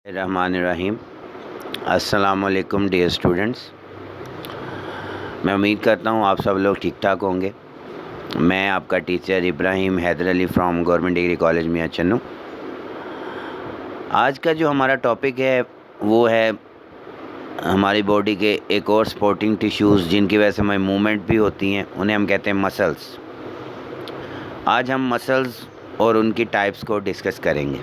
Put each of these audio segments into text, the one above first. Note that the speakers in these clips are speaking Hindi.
रहमानिर्रहीम। अस्सलाम वालेकुम डियर स्टूडेंट्स। मैं उम्मीद करता हूँ आप सब लोग ठीक ठाक होंगे। मैं आपका teacher Ibrahim Haider Ali from government degree college Mian Channu. आज का जो हमारा टॉपिक है वो है हमारी बॉडी के एक और सपोर्टिंग टिश्यूज़ जिनकी वजह से हमें मूवमेंट भी होती हैं, उन्हें हम कहते हैं मसल्स। आज हम मसल्स और उनकी टाइप्स को डिस्कस करेंगे।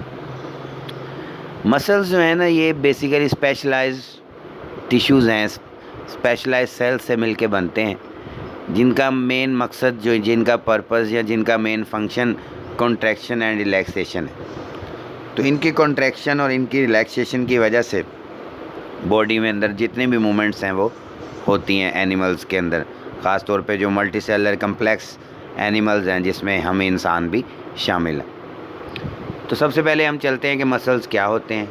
मसल्स जो है ना, ये बेसिकली स्पेशलाइज्ड टिश्यूज़ हैं, स्पेशलाइज्ड सेल्स से मिलके बनते हैं, जिनका मेन मकसद जिनका पर्पस या जिनका main function contraction and relaxation है। तो इनकी कॉन्ट्रैक्शन और इनकी रिलैक्सेशन की वजह से बॉडी में अंदर जितने भी मूवमेंट्स हैं वो होती हैं एनिमल्स के अंदर, ख़ास तौर पे जो मल्टी सेलुलर कम्प्लेक्स एनिमल्स हैं जिसमें हम इंसान भी शामिल हैं। तो सबसे पहले हम चलते हैं कि मसल्स क्या होते हैं।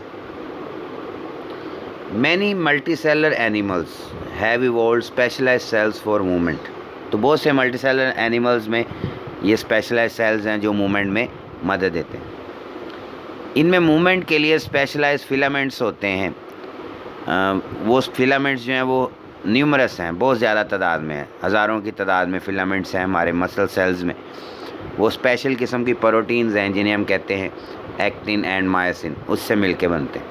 Many multi cellular animals have evolved specialised cells for movement. तो बहुत से मल्टी सेलुलर एनिमल्स में ये स्पेशलाइज्ड सेल्स हैं जो मूवमेंट में मदद देते हैं। इनमें मूवमेंट के लिए स्पेशलाइज्ड फिलामेंट्स होते हैं। वो फिलामेंट्स जो हैं वो न्यूमरस हैं, बहुत ज़्यादा तादाद में हैं, हज़ारों की तादाद में फिलामेंट्स हैं हमारे मसल सेल्स में। वो स्पेशल किस्म की प्रोटीन्स हैं जिन्हें हम कहते हैं एक्टिन एंड मायोसिन, उससे मिलके बनते हैं।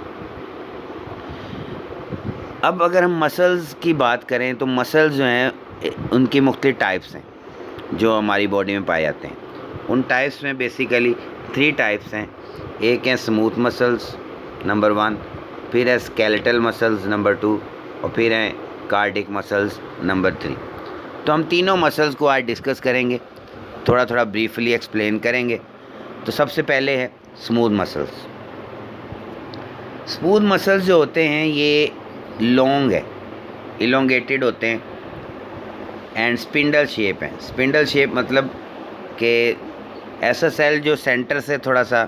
अब अगर हम मसल्स की बात करें तो मसल्स जो हैं उनकी मुख्तलिफ टाइप्स हैं जो हमारी बॉडी में पाए जाते हैं। उन टाइप्स में बेसिकली 3 टाइप्स हैं। एक हैं स्मूथ मसल्स नंबर 1, फिर है स्केलेटल मसल्स नंबर 2, और फिर हैं कार्डिक मसल्स नंबर 3। तो हम तीनों मसल्स को आज डिस्कस करेंगे, थोड़ा थोड़ा ब्रीफली एक्सप्लेन करेंगे। तो सबसे पहले है स्मूथ मसल्स। स्मूथ मसल्स जो होते हैं ये लॉन्ग है, इलोंगेटेड होते हैं एंड स्पिंडल शेप है। स्पिंडल शेप मतलब कि ऐसा सेल जो सेंटर से थोड़ा सा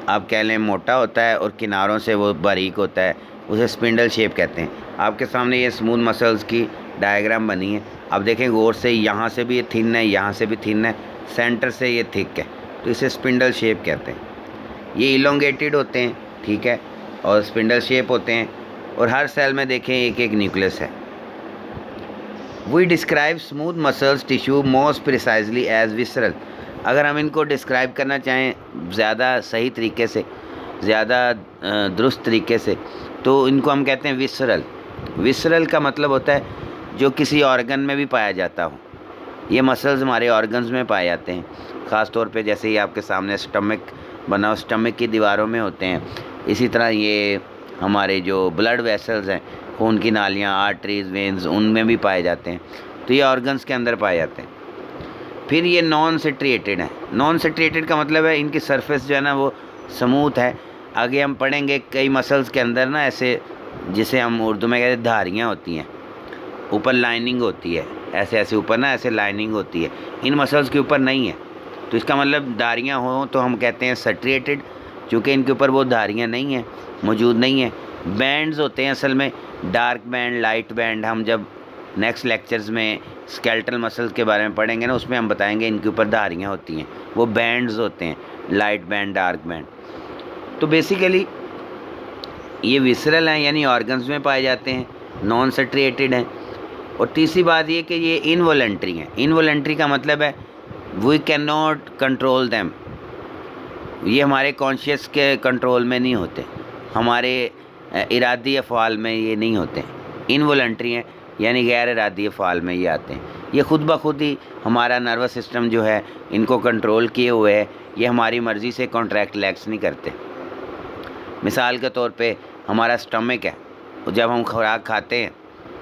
आप कह लें मोटा होता है और किनारों से वो बारीक होता है, उसे स्पिंडल शेप कहते हैं। आपके सामने ये स्मूथ मसल्स की डायग्राम बनी है, आप देखें गौर से, यहाँ से भी ये थिन है, यहाँ से भी थिन है, सेंटर से ये थिक है, तो इसे स्पिंडल शेप कहते हैं। ये इलोंगेटेड होते हैं, ठीक है, और स्पिंडल शेप होते हैं, और हर सेल में देखें एक एक न्यूक्लियस है। We describe smooth muscles tissue most precisely as visceral. अगर हम इनको डिस्क्राइब करना चाहें ज़्यादा सही तरीके से, ज़्यादा दुरुस्त तरीके से, तो इनको हम कहते हैं विसरल। विसरल का मतलब होता है जो किसी ऑर्गन में भी पाया जाता हो। ये मसल्स हमारे ऑर्गन्स में पाए जाते हैं, ख़ास तौर पे जैसे ही आपके सामने स्टमक बना हो, स्टमक की दीवारों में होते हैं। इसी तरह ये हमारे जो ब्लड वेसल्स हैं, खून की नालियाँ, आर्टरीज, वेन्स, उनमें भी पाए जाते हैं। तो ये ऑर्गन्स के अंदर पाए जाते हैं। फिर ये नॉन सेट्रिएटेड है। नॉन सेट्रिएटेड का मतलब है इनकी सरफेस जो है ना वो स्मूथ है। आगे हम पढ़ेंगे कई मसल्स के अंदर ना ऐसे, जिसे हम उर्दू में कहते हैं धारियाँ होती हैं, ऊपर लाइनिंग होती है, ऐसे ऐसे ऊपर ना ऐसे लाइनिंग होती है। इन मसल्स के ऊपर नहीं है, तो इसका मतलब धारियाँ हों तो हम कहते हैं सेट्रिएटेड, चूँकि इनके ऊपर वो धारियाँ नहीं हैं, मौजूद नहीं है। बैंड्स होते हैं असल में, डार्क बैंड, लाइट बैंड। हम जब नेक्स्ट लेक्चर्स में स्केलेटल मसल्स के बारे में पढ़ेंगे ना, उसमें हम बताएंगे इनके ऊपर धारियाँ होती हैं, वो बैंड्स होते हैं, लाइट बैंड, डार्क बैंड। तो बेसिकली ये विसरल हैं, यानी ऑर्गन्स में पाए जाते हैं, नॉन सेट्रिएटेड हैं। और तीसरी बात ये कि ये इनवॉलंटरी हैं। इनवॉलंटरी का मतलब है we can not control them. ये हमारे कॉन्शियस के कंट्रोल में नहीं होते, हमारे इरादी अफ़आल में ये नहीं होते। इनवॉलंटरी हैं यानी गैर इरादी अफ़आल में ये आते हैं। ये खुद ब खुद ही हमारा नर्वस सिस्टम जो है इनको कंट्रोल किए हुए है, ये हमारी मर्ज़ी से कॉन्ट्रैक्ट रिलैक्स नहीं करते। मिसाल के तौर पे हमारा स्टमक है, जब हम खुराक खाते हैं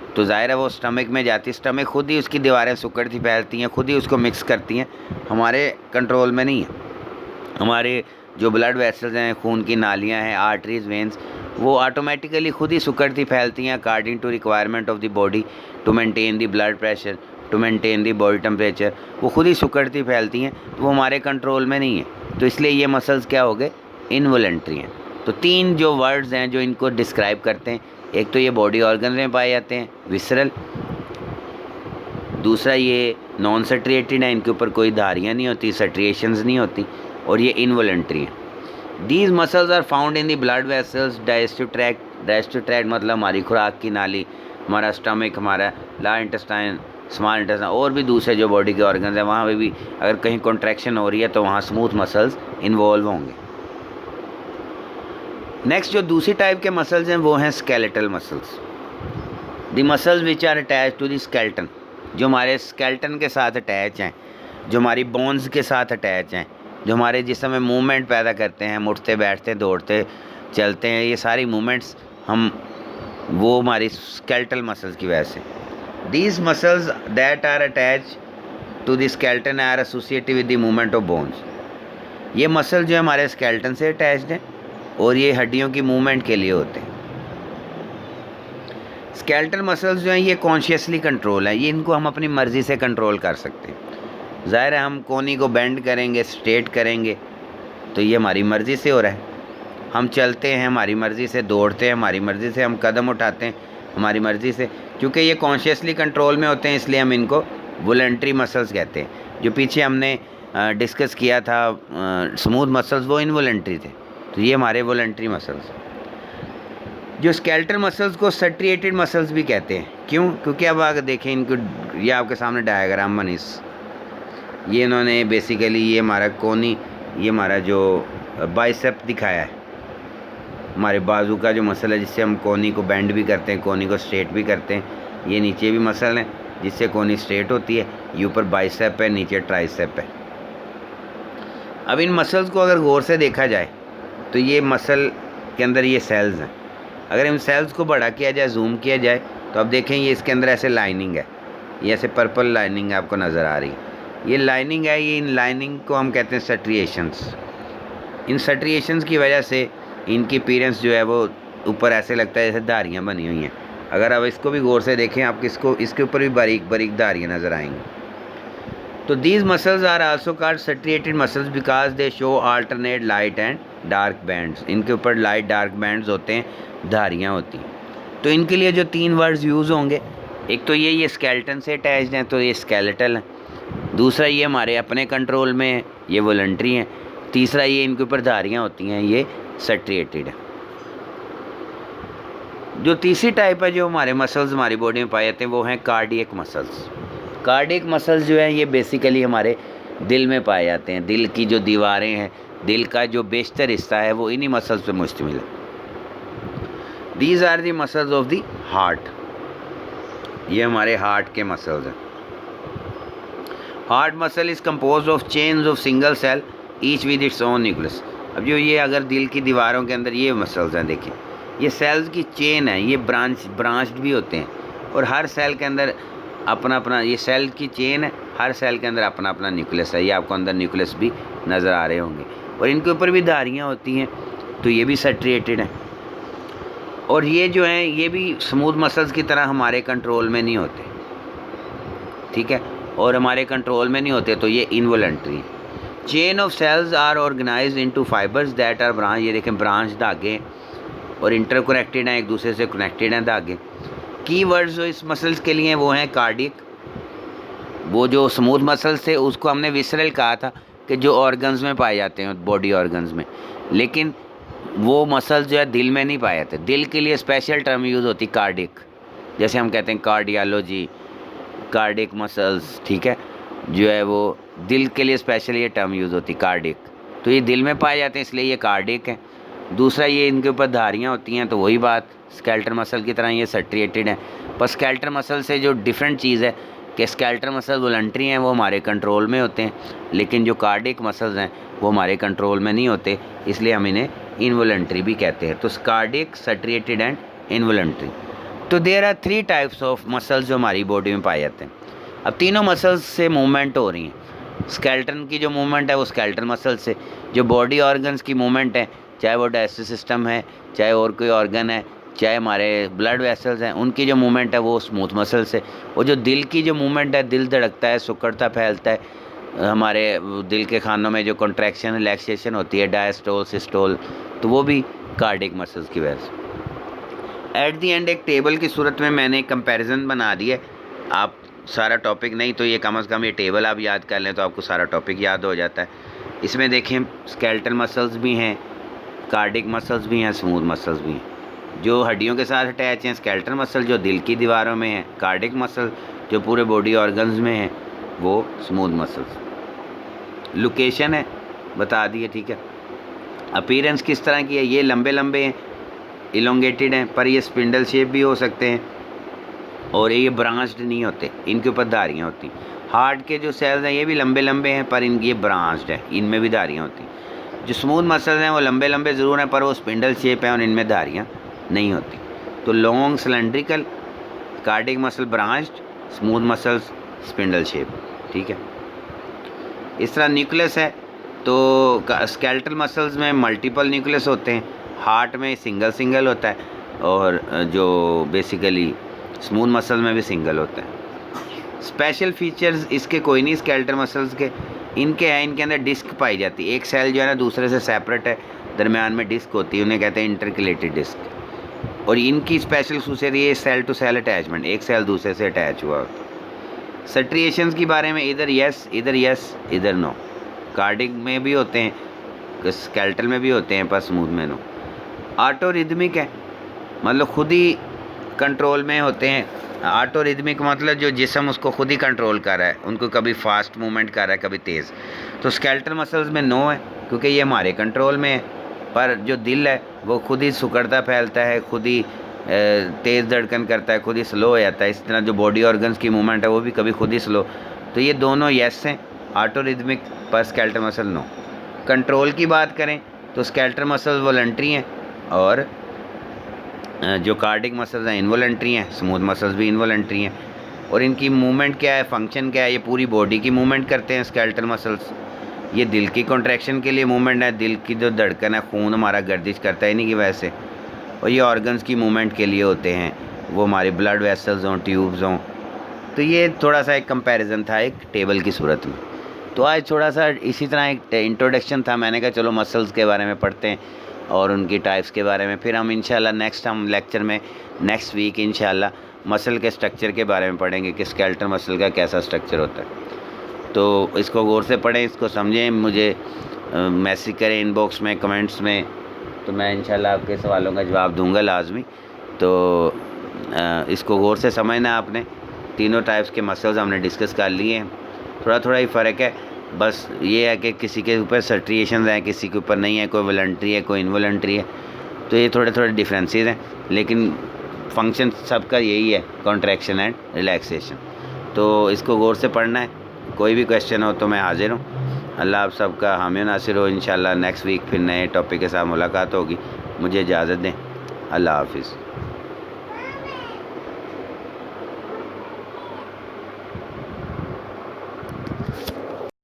तो ज़ाहिर है वो स्टमक में जाती है, स्टमक खुद ही उसकी दीवारें सिकुड़ती फैलती हैं, खुद ही उसको मिक्स करती हैं, हमारे कंट्रोल में नहीं है। हमारे जो ब्लड वेसल्स हैं, खून की नालियाँ हैं, आर्टरीज, वेन्स, वो ऑटोमेटिकली खुद ही सिकुड़ती फैलती हैं according to requirement of the body to maintain the blood pressure, to maintain the body temperature. वो खुद ही सिकुड़ती फैलती हैं, तो वो हमारे कंट्रोल में नहीं है। तो इसलिए ये मसल्स क्या हो गए, इनवॉलंटरी हैं। तो 3 जो वर्ड्स हैं जो इनको डिस्क्राइब करते हैं, एक तो ये बॉडी ऑर्गन में पाए जाते हैं, विसरल। दूसरा ये नॉन सेट्रिएटेड है, इनके ऊपर कोई धारियाँ नहीं होती, सेट्रिएशंस नहीं होती। और ये इनवॉलंटरी हैं। These muscles are found in the blood vessels, digestive tract मतलब हमारी खुराक की नाली, हमारा स्टमक, हमारा लार्ज इंटेस्टाइन, स्मॉल इंटेस्टाइन, और भी दूसरे जो बॉडी के ऑर्गन्स हैं वहाँ पे भी अगर कहीं कॉन्ट्रैक्शन हो रही है तो वहाँ स्मूथ मसल्स इन्वॉल्व होंगे। नेक्स्ट जो दूसरी टाइप के मसल्स हैं वो हैं skeletal muscles. The muscles which are attach to the skeleton, जो हमारे स्केलेटन के साथ अटैच हैं, जो हमारी बोन्स के साथ अटैच हैं, जो हमारे जिस्म में मूवमेंट पैदा करते हैं, उठते बैठते दौड़ते चलते हैं, ये सारी मूवमेंट्स वो हमारी स्केलेटल मसल्स की वजह से। These muscles that are attach to the skeleton are associated with the movement of bones. ये मसल जो है हमारे स्केलेटन से अटैच्ड हैं और ये हड्डियों की मूवमेंट के लिए होते हैं। स्केलेटल मसल्स जो हैं ये कॉन्शियसली कंट्रोल है, ये इनको हम अपनी मर्ज़ी से कंट्रोल कर सकते हैं। ज़ाहिर है हम कोनी को बेंड करेंगे, स्ट्रेट करेंगे तो ये हमारी मर्ज़ी से हो रहा है। हम चलते हैं हमारी मर्ज़ी से, दौड़ते हैं हमारी मर्ज़ी से, हम कदम उठाते हैं हमारी मर्ज़ी से। क्योंकि ये कॉन्शियसली कंट्रोल में होते हैं इसलिए हम इनको वॉलंटरी मसल्स कहते हैं। जो पीछे हमने डिस्कस किया था स्मूथ मसल्स, वो इनवॉलंटरी थे, तो ये हमारे वॉलंटरी मसल्स। जो स्केलेटल मसल्स को सट्रिएटेड मसल्स भी कहते हैं। क्यों? क्योंकि अब अगर देखें इनको, ये आपके सामने डायग्राम बनी, ये इन्होंने बेसिकली ये हमारा कोनी, ये हमारा जो बाइसेप दिखाया है, हमारे बाजू का जो मसल है जिससे हम कोनी को बेंड भी करते हैं, कोनी को स्ट्रेट भी करते हैं। ये नीचे भी मसल है जिससे कोनी स्ट्रेट होती है, ये ऊपर बाइसेप है, नीचे ट्राइसेप है। अब इन मसल्स को अगर गौर से देखा जाए तो ये मसल के अंदर ये सेल्स हैं। अगर इन सेल्स को बड़ा किया जाए, जूम किया जाए, तो अब देखें ये इसके अंदर ऐसे लाइनिंग है, ये ऐसे पर्पल लाइनिंग आपको नज़र आ रही है। ये लाइनिंग है, ये इन लाइनिंग को हम कहते हैं सट्रिएशंस। इन सट्रिएशंस की वजह से इनकी अपीयरेंस जो है वो ऊपर ऐसे लगता है जैसे धारियाँ बनी हुई हैं। अगर आप इसको भी गौर से देखें आप इसके ऊपर भी बारीक बारीक धारियाँ नज़र आएंगी। तो these muscles are also called striated muscles because they show alternate light and dark bands. इनके ऊपर लाइट डार्क बैंड्स होते हैं, धारियाँ होती हैं। तो इनके लिए जो 3 वर्ड्स यूज़ होंगे, एक तो ये स्केलेटन से अटैच्ड हैं तो ये स्केलेटल हैं, दूसरा ये हमारे अपने कंट्रोल में है, ये वॉलंटरी हैं, तीसरा ये इनके ऊपर धारियाँ होती हैं, ये सट्रिएटेड है। जो तीसरी टाइप है जो हमारे मसल्स हमारी बॉडी में पाए जाते हैं वो हैं कार्डियक मसल्स। कार्डियक मसल्स जो हैं ये बेसिकली हमारे दिल में पाए जाते हैं। दिल की जो दीवारें हैं, दिल का जो बेशतर हिस्सा है वो इन्हीं मसल्स पे मुश्तमिल है। These are the muscles of the heart, ये हमारे हार्ट के मसल्स हैं। Heart muscle is compose of chains of single cell each with its own nucleus. अब जो ये अगर दिल की दीवारों के अंदर ये मसल्स हैं, देखिए ये सेल्स की चेन है, ये ब्रांच्ड भी होते हैं और हर सेल के अंदर अपना अपना, ये सेल की चेन है, हर सेल के अंदर अपना अपना न्यूक्लियस है। ये आपको अंदर न्यूक्लियस भी नज़र आ रहे होंगे और इनके ऊपर भी धारियाँ होती हैं, तो ये भी सट्रिएटेड हैं। और ये जो हैं ये भी स्मूथ मसल्स की तरह हमारे कंट्रोल में नहीं होते, ठीक है, और हमारे कंट्रोल में नहीं होते तो ये इनवॉलंटरी हैं। Chain of cells are organised into fibres that are branch, ये देखें ब्रांच धागे और इंटरकनेक्टेड हैं, एक दूसरे से कनेक्टेड हैं धागे। की वर्ड्स जो इस मसल्स के लिए वो हैं कार्डियक। वो जो स्मूथ मसल्स थे उसको हमने विसरल कहा था कि जो ऑर्गन्स में पाए जाते हैं, बॉडी ऑर्गन्स में, लेकिन वो मसल्स जो है दिल में नहीं पाए जाते। दिल के लिए स्पेशल टर्म यूज़ होती कार्डियक, जैसे हम कहते हैं कार्डियोलॉजी, कार्डियक मसल्स, ठीक है, जो है वो दिल के लिए स्पेशल ये टर्म यूज़ होती कार्डियक। तो ये दिल में पाए जाते हैं इसलिए ये कार्डियक है। दूसरा ये इनके ऊपर धारियाँ होती हैं, तो वही बात स्केलेटल मसल की तरह ये सट्रिएटेड है। पर स्केलेटल मसल से जो डिफरेंट चीज़ है कि स्केलेटल मसल वॉलंटरी हैं, वो हमारे कंट्रोल में होते हैं, लेकिन जो कार्डियक मसल्स हैं वो हमारे कंट्रोल में नहीं होते, इसलिए हम इन्हें इनवॉलंटरी भी कहते हैं। तो कार्डियक, सट्रिएटेड एंड इनवॉलंटरी। तो there are 3 types of muscles जो हमारी बॉडी में पाए जाते हैं। अब तीनों मसल्स से मूवमेंट हो रही हैं। स्केलेटन की जो मूवमेंट है वो स्केलेटल मसल से, जो बॉडी ऑर्गन्स की मूवमेंट है, चाहे वो डाइजेस्टिव सिस्टम है, चाहे और कोई ऑर्गन है, चाहे हमारे ब्लड वेसल्स हैं, उनकी जो मूवमेंट है वो स्मूथ मसल से। और जो दिल की जो मूवमेंट है, दिल धड़कता है, सिकुड़ता फैलता है, हमारे दिल के खानों में जो कॉन्ट्रैक्शन रिलैक्सेशन होती है, डायस्टोल सिस्टोल, तो वो भी कार्डियक मसल्स की वजह से। एट दी एंड एक टेबल की सूरत में मैंने कंपैरिजन बना दी है। आप सारा टॉपिक नहीं तो ये कम से कम ये टेबल आप याद कर लें तो आपको सारा टॉपिक याद हो जाता है। इसमें देखें स्केलेटल मसल्स भी हैं, कार्डिक मसल्स भी हैं, स्मूथ मसल्स भी हैं। जो हड्डियों के साथ अटैच हैं स्केलेटल मसल, जो दिल की दीवारों में है कार्डिक मसल, जो पूरे बॉडी ऑर्गन्स में है वो स्मूथ मसल्स। लोकेशन है बता दिए, ठीक है। अपीयरेंस किस तरह की है, ये लंबे लंबे हैं, इलोंगेटेड हैं, पर ये स्पिंडल शेप भी हो सकते हैं और ये ब्रांच्ड नहीं होते, इनके ऊपर धारियाँ होती। हार्ट के जो सेल्स हैं ये भी लंबे लंबे हैं पर ये ब्रांच्ड है, इनमें भी धारियाँ होती। जो स्मूथ मसल्स हैं वो लंबे लंबे ज़रूर हैं पर वो स्पिंडल शेप है और इनमें धारियाँ नहीं होती। तो long cylindrical, cardiac muscle branched, smooth muscles spindle shape, ठीक है। इस तरह न्यूक्लियस है तो स्केलेटल मसल्स में मल्टीपल न्यूक्लियस होते हैं, हार्ट में सिंगल सिंगल होता है और जो बेसिकली स्मूथ मसल में भी सिंगल होता है। स्पेशल फीचर्स इसके कोई नहीं स्केलेटल मसल्स के, इनके हैं, इनके अंदर डिस्क पाई जाती है। एक सेल जो है ना दूसरे से सेपरेट है, दरमियान में डिस्क होती है, उन्हें कहते हैं इंटरकलेटेड डिस्क। और इनकी स्पेशल खसूसियत ये सेल टू सेल अटैचमेंट, एक सेल दूसरे से अटैच हुआ होता है। सट्रिएशंस के बारे में इधर यस इधर नो, कार्डिक में भी होते हैं, स्केलेटल में भी होते हैं पर स्मूथ में नो। ऑटो रिदमिक है, मतलब खुद ही कंट्रोल में होते हैं। ऑटो रिदमिक मतलब जो जिस्म उसको खुद ही कंट्रोल कर रहा है, उनको कभी फास्ट मूवमेंट कर रहा है कभी तेज़। तो स्केलेटल मसल्स में नो है क्योंकि ये हमारे कंट्रोल में है, पर जो दिल है वो खुद ही सुकड़ता फैलता है, खुद ही तेज़ धड़कन करता है, खुद ही स्लो हो जाता है। इस तरह जो बॉडी ऑर्गन्स की मूवमेंट है वो भी कभी खुद ही स्लो। तो ये दोनों यस हैं, ऑटो रिदमिक पर स्केलेटल मसल नो। कंट्रोल की बात करें तो स्केलेटल मसल्स वॉलंटरी हैं और जो कार्डिक मसल्स हैं इनवॉलंटरी हैं, स्मूथ मसल्स भी इनवॉलंटरी हैं। और इनकी मूवमेंट क्या है, फंक्शन क्या है, ये पूरी बॉडी की मूवमेंट करते हैं स्केलेटल मसल्स। ये दिल की कॉन्ट्रैक्शन के लिए मूवमेंट है, दिल की जो धड़कन है, खून हमारा गर्दिश करता है इन्हीं की वजह से। और ये ऑर्गन्स की मूवमेंट के लिए होते हैं, वो हमारे ब्लड वेसल्स हों, ट्यूब्स हों। तो ये थोड़ा सा एक कंपैरिजन था एक टेबल की सूरत में। तो आज थोड़ा सा इसी तरह एक इंट्रोडक्शन था, मैंने कहा चलो मसल्स के बारे में पढ़ते हैं और उनकी टाइप्स के बारे में। फिर हम इंशाल्लाह हम लेक्चर में नेक्स्ट वीक इंशाल्लाह मसल के स्ट्रक्चर के बारे में पढ़ेंगे कि स्केलेटल मसल का कैसा स्ट्रक्चर होता है। तो इसको गौर से पढ़ें, इसको समझें, मुझे मैसेज करें इनबॉक्स में, कमेंट्स में, तो मैं इंशाल्लाह आपके सवालों का जवाब दूंगा लाजमी। तो इसको गौर से समझना आपने। तीनों टाइप्स के मसल्स हमने डिस्कस कर लिए हैं, थोड़ा थोड़ा ही फ़र्क है, बस ये है कि किसी के ऊपर सट्रिएशन हैं, किसी के ऊपर नहीं है, कोई वॉलंटरी है, कोई इनवॉलंटरी है। तो ये थोड़े थोड़े डिफरेंसेस हैं, लेकिन फंक्शन सबका यही है, कॉन्ट्रैक्शन एंड रिलैक्सेशन। तो इसको गौर से पढ़ना है। कोई भी क्वेश्चन हो तो मैं हाजिर हूँ। अल्लाह आप सबका हामी नासिर हो। इंशाल्लाह नेक्स्ट वीक फिर नए टॉपिक के साथ मुलाकात होगी। मुझे इजाज़त दें। अल्लाह हाफिज़।